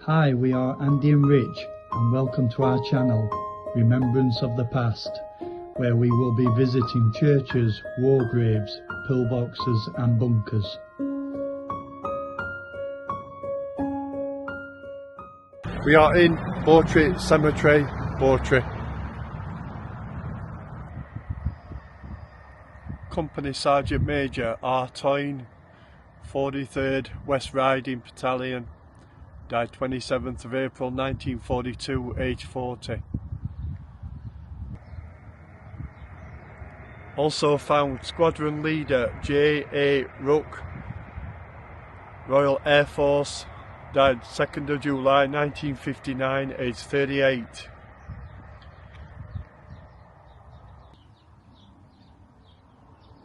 Hi, we are Andy and Rich, and welcome to our channel, Remembrance of the Past, where we will be visiting churches, war graves, pillboxes and bunkers. We are in Bawtry Cemetery, Bawtry. Company Sergeant Major R. Toyne, 43rd West Riding Battalion, died 27th of April 1942, age 40. Also found Squadron Leader J. A. Rook, Royal Air Force, died 2nd of July 1959, age 38.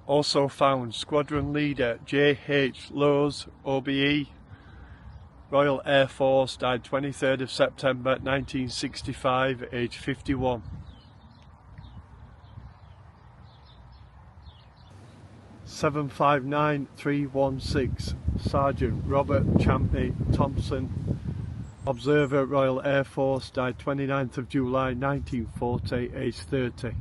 Also found Squadron Leader J. H. Lowes, OBE, Royal Air Force, died 23rd of September 1965, age 51. (759-316) Sergeant Robert Champney, Thomson, Observer, Royal Air Force, died 29th of July 1940, age 30.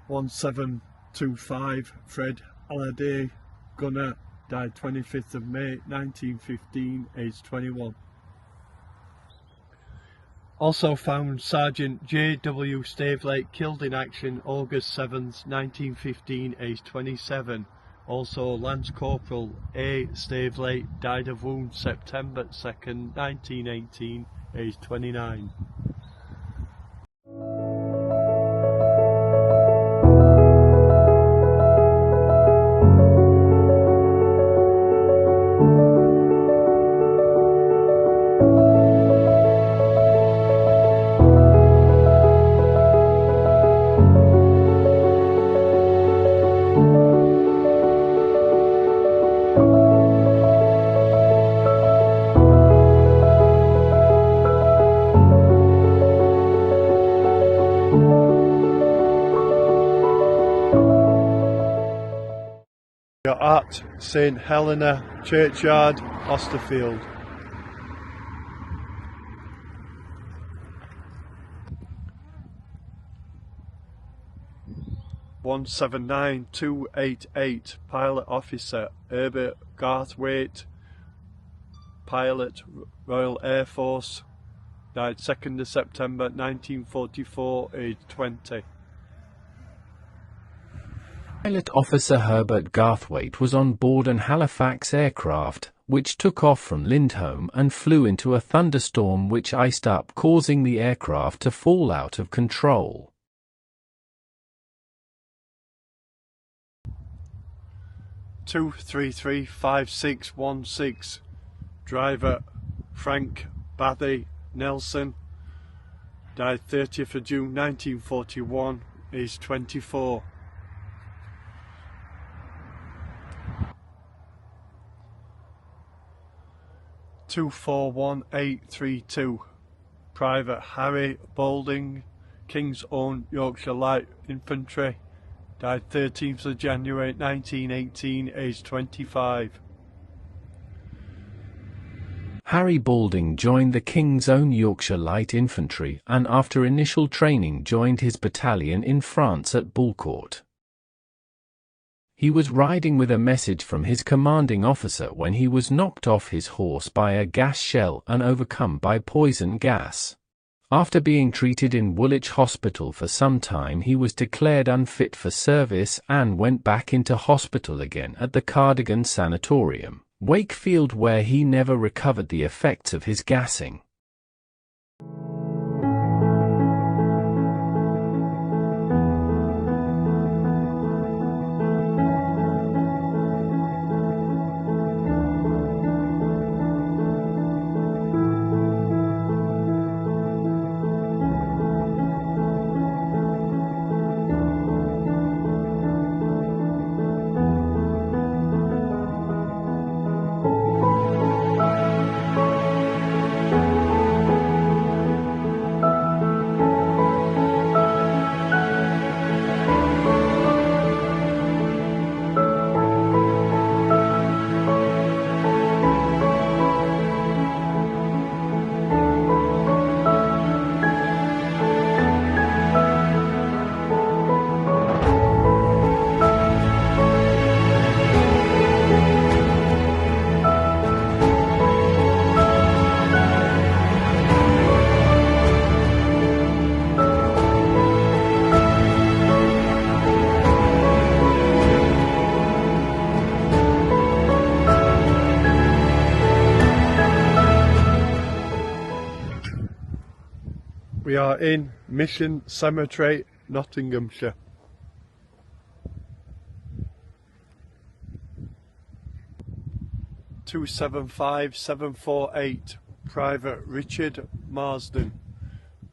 1725 Fred Halliday, Gunner, died 25th of May 1915, age 21. Also found Sergeant J. W. Staveley, killed in action August 7th 1915, age 27. Also Lance Corporal A. Staveley, died of wounds September 2nd 1918, age 29. We are at St Helena, Churchyard, Austerfield. (179-288) Pilot Officer Herbert Garthwaite, Pilot, Royal Air Force, died 2nd of September 1944, age 20. Pilot Officer Herbert Garthwaite was on board an Halifax aircraft, which took off from Lindholm and flew into a thunderstorm which iced up, causing the aircraft to fall out of control. (233-5616) Driver Frank Bathy Nelson, died 30th of June 1941, age 24. (241-832) Private Harry Boulding, King's Own Yorkshire Light Infantry, died 13th of January 1918, aged 25. Harry Boulding joined the King's Own Yorkshire Light Infantry and after initial training joined his battalion in France at Bulcourt. He was riding with a message from his commanding officer when he was knocked off his horse by a gas shell and overcome by poison gas. After being treated in Woolwich Hospital for some time, he was declared unfit for service and went back into hospital again at the Cardigan Sanatorium, Wakefield, where he never recovered the effects of his gassing. We are in Misson Cemetery, Nottinghamshire. (275,748) Private Richard Marsden,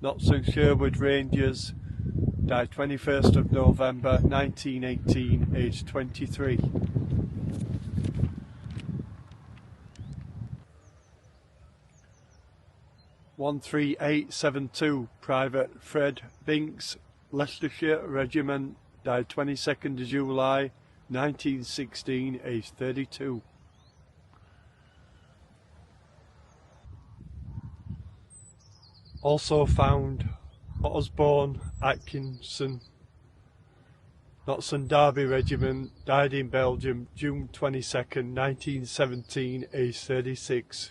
Notts Sherwood Rangers, died 21st of November 1918, aged 23. (13872) Private Fred Binks, Leicestershire Regiment, died 22nd of July 1916, aged 32. Also found Osborne Atkinson, Notts Derby Regiment, died in Belgium June 22nd 1917, aged 36.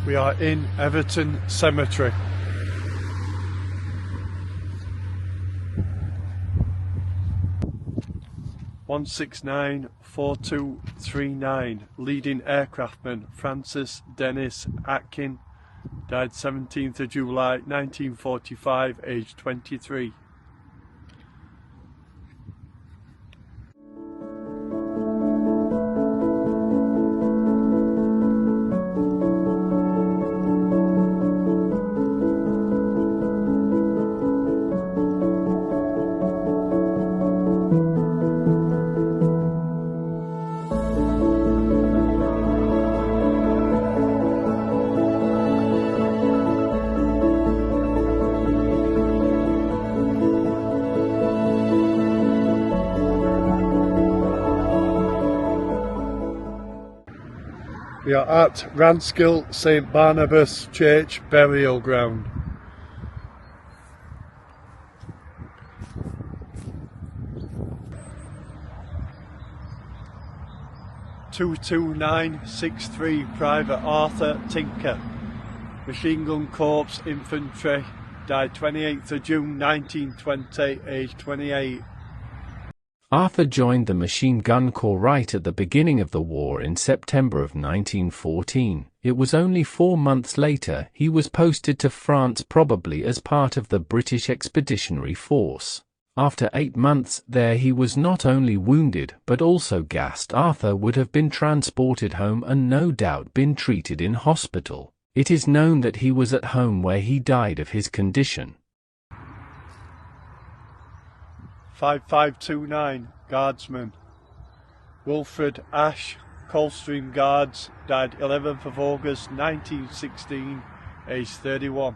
We are in Everton Cemetery. (1694239) Leading aircraftman Francis Dennis Atkin, died 17th of July 1945, aged 23. We are at Ranskill St Barnabas Church Burial Ground. (22963) Private Arthur Tinker, Machine Gun Corps Infantry, died 28th of June 1920, aged 28. Arthur joined the Machine Gun Corps right at the beginning of the war in September of 1914. It was only 4 months later he was posted to France, probably as part of the British Expeditionary Force. After 8 months there he was not only wounded but also gassed. Arthur would have been transported home and no doubt been treated in hospital. It is known that he was at home where he died of his condition. 5529 Guardsman, Wilfred Ash, Coldstream Guards, died 11th of August 1916, aged 31.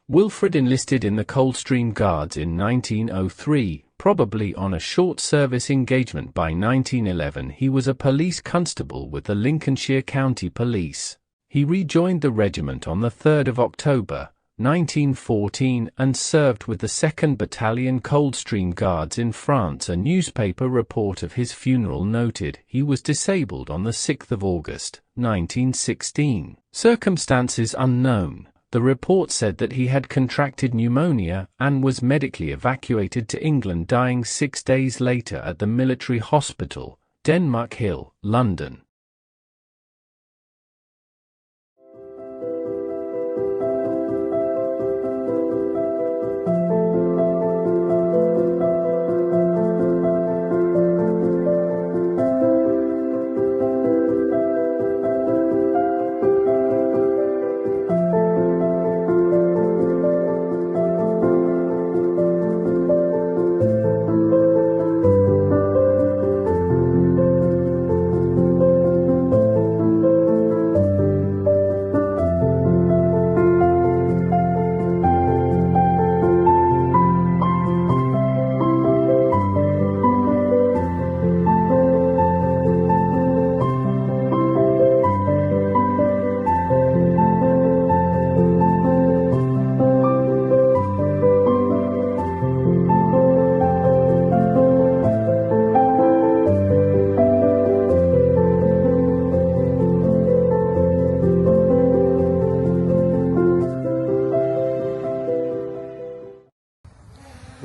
Wilfred enlisted in the Coldstream Guards in 1903, probably on a short service engagement. By 1911 he was a police constable with the Lincolnshire County Police. He rejoined the regiment on the 3rd of October 1914 and served with the 2nd Battalion Coldstream Guards in France. A newspaper report of his funeral noted he was disabled on the 6th of August 1916. Circumstances unknown. The report said that he had contracted pneumonia and was medically evacuated to England, dying 6 days later at the Military Hospital, Denmark Hill, London.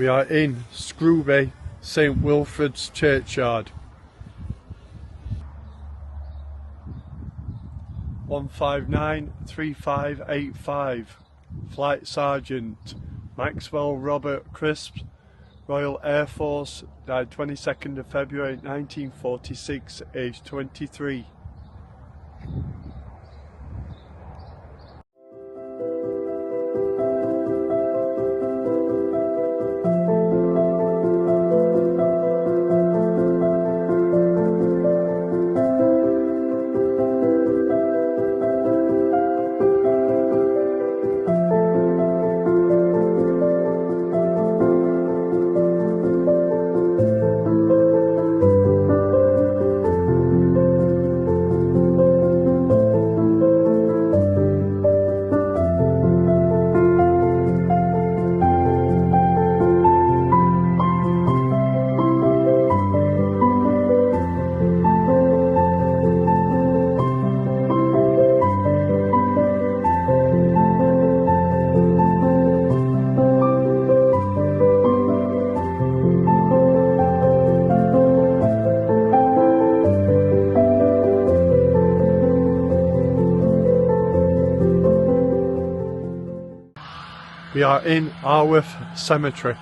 We are in Scrooby, St Wilfred's Churchyard. 1593585. Flight Sergeant Maxwell Robert Crisp, Royal Air Force, died 22nd of February 1946, aged 23. We are in Harworth Cemetery.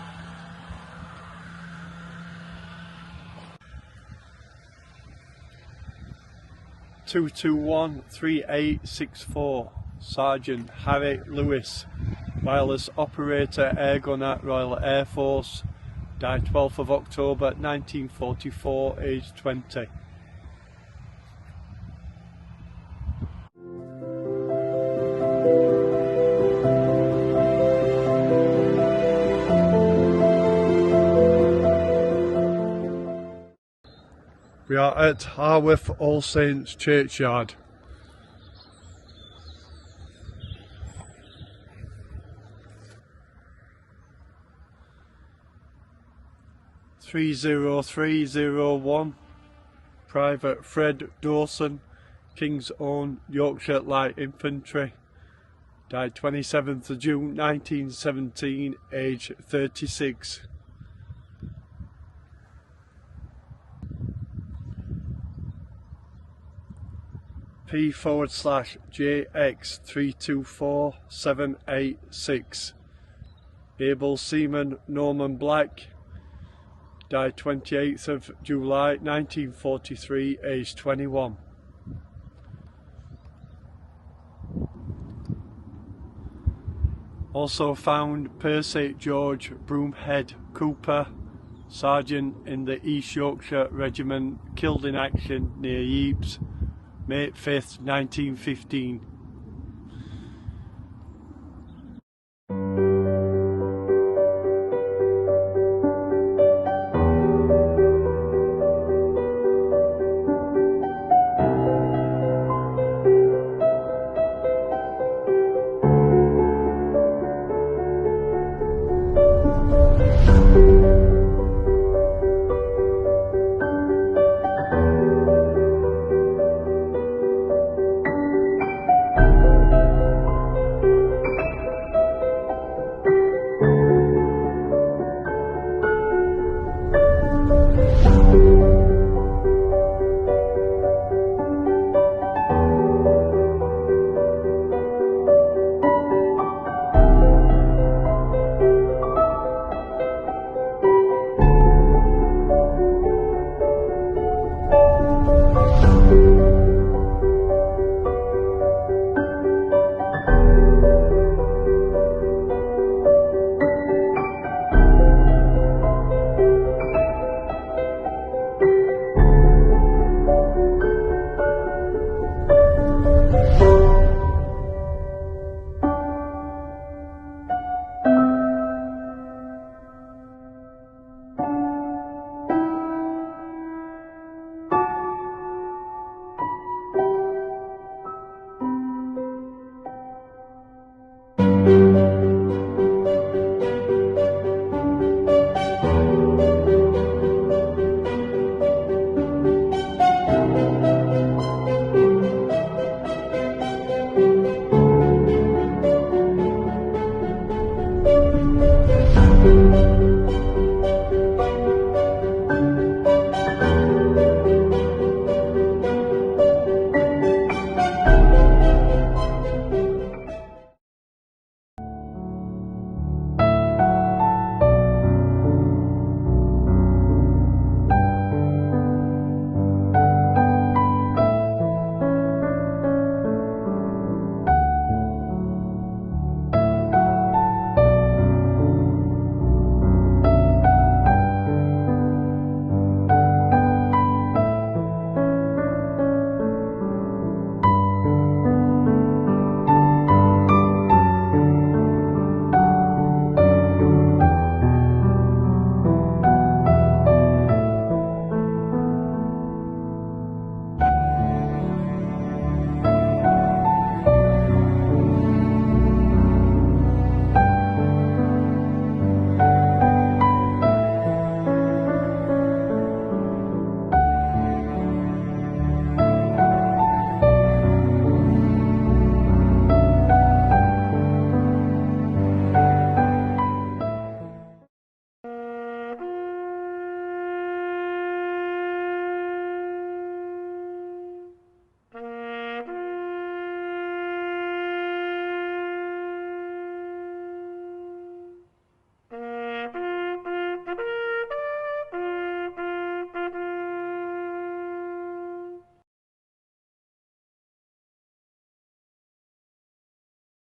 (2213864) Sergeant Harry Lewis, wireless operator, air gunner, Royal Air Force, died 12th of October 1944, aged 20. We are at Harworth All Saints Churchyard. (30301) Private Fred Dawson, King's Own Yorkshire Light Infantry, died 27th of June 1917, age 36. P/JX324786 Able Seaman Norman Black, died 28th of July 1943, aged 21. Also found Percy George Broomhead Cooper, Sergeant in the East Yorkshire Regiment, killed in action near Ypres, May 5th, 1915.